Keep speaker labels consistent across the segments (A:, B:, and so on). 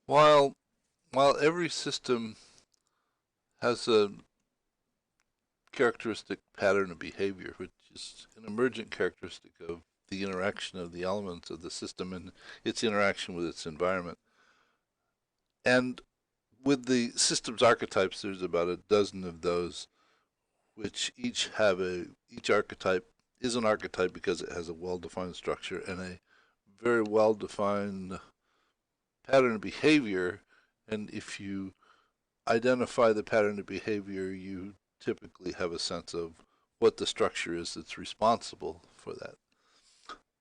A: While while every system has a characteristic pattern of behavior, which is an emergent characteristic of the interaction of the elements of the system and its interaction with its environment. And with the system's archetypes, there's about a dozen of those, which each archetype is an archetype because it has a well-defined structure and a very well-defined pattern of behavior. And if you identify the pattern of behavior, you typically have a sense of what the structure is that's responsible for that.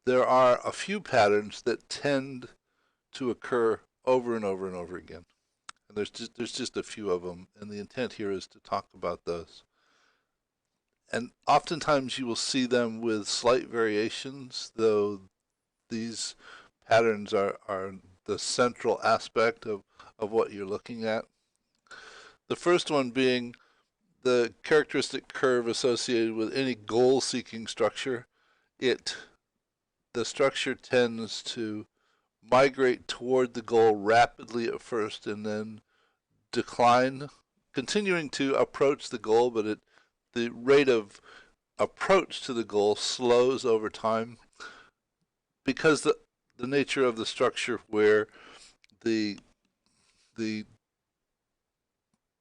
A: There are a few patterns that tend to occur over and over and over again. And there's just a few of them, and the intent here is to talk about those. And oftentimes you will see them with slight variations, though these patterns are the central aspect of what you're looking at. The first one being the characteristic curve associated with any goal-seeking structure. It the structure tends to migrate toward the goal rapidly at first and then decline, continuing to approach the goal, but the rate of approach to the goal slows over time because the nature of the structure where the the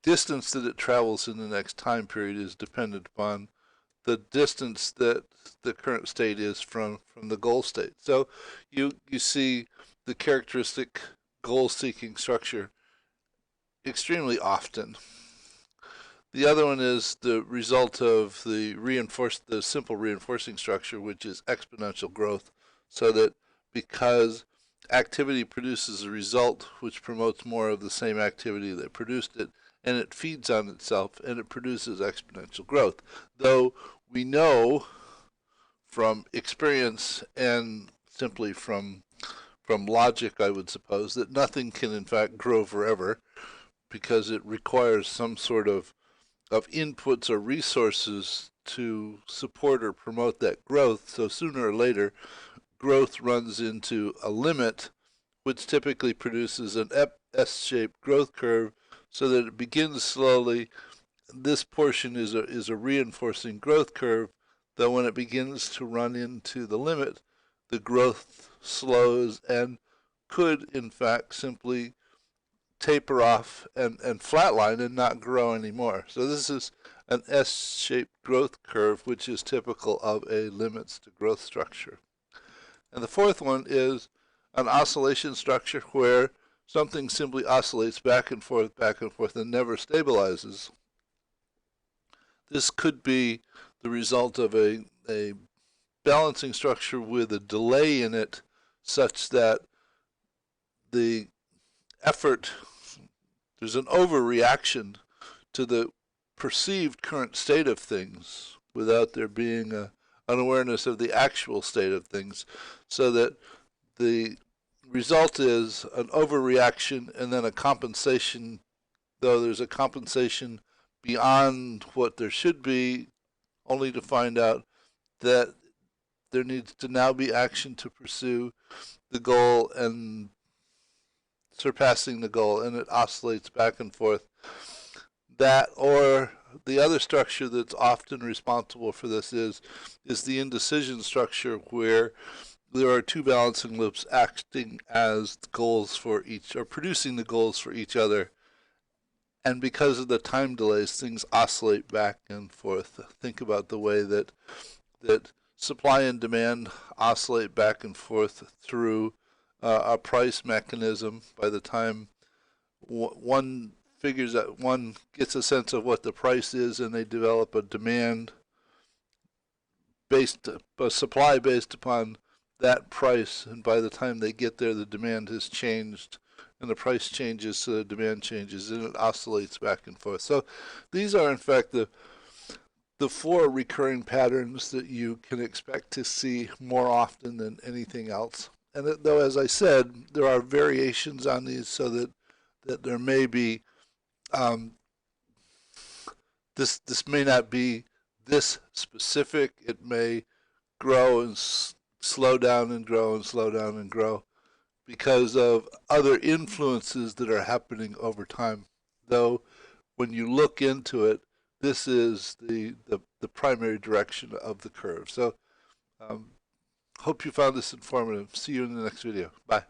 A: distance that it travels in the next time period is dependent upon the distance that the current state is from the goal state. So you see the characteristic goal seeking structure extremely often. The other one is the result of the simple reinforcing structure, which is exponential growth, so that because activity produces a result which promotes more of the same activity that produced it, and it feeds on itself and it produces exponential growth. Though we know from experience and simply from logic, I would suppose, that nothing can in fact grow forever because it requires some sort of inputs or resources to support or promote that growth. So sooner or later, growth runs into a limit, which typically produces an S-shaped growth curve so that it begins slowly. This portion is a reinforcing growth curve, though when it begins to run into the limit, the growth slows and could, in fact, simply taper off and flatline and not grow anymore. So this is an S-shaped growth curve, which is typical of a limits to growth structure. And the fourth one is an oscillation structure where something simply oscillates back and forth, and never stabilizes. This could be the result of a balancing structure with a delay in it such that the effort, there's an overreaction to the perceived current state of things without there being an awareness of the actual state of things, so that the result is an overreaction and then a compensation, though there's a compensation beyond what there should be, only to find out that there needs to now be action to pursue the goal and surpassing the goal, and it oscillates back and forth. That, or the other structure that's often responsible for this is the indecision structure, where there are two balancing loops acting as goals for each, or producing the goals for each other. And because of the time delays, things oscillate back and forth. Think about the way that supply and demand oscillate back and forth through a price mechanism. By the time one figures out, one gets a sense of what the price is, and they develop a demand based, a supply based upon that price, and by the time they get there, the demand has changed, and the price changes, so the demand changes, and it oscillates back and forth. So these are, in fact, the four recurring patterns that you can expect to see more often than anything else. And though, as I said, there are variations on these, so that there may be um, this may not be this specific. It may grow and slow down and grow and slow down and grow. because of other influences that are happening over time. Though, when you look into it, this is the primary direction of the curve. So, hope you found this informative. See you in the next video. Bye.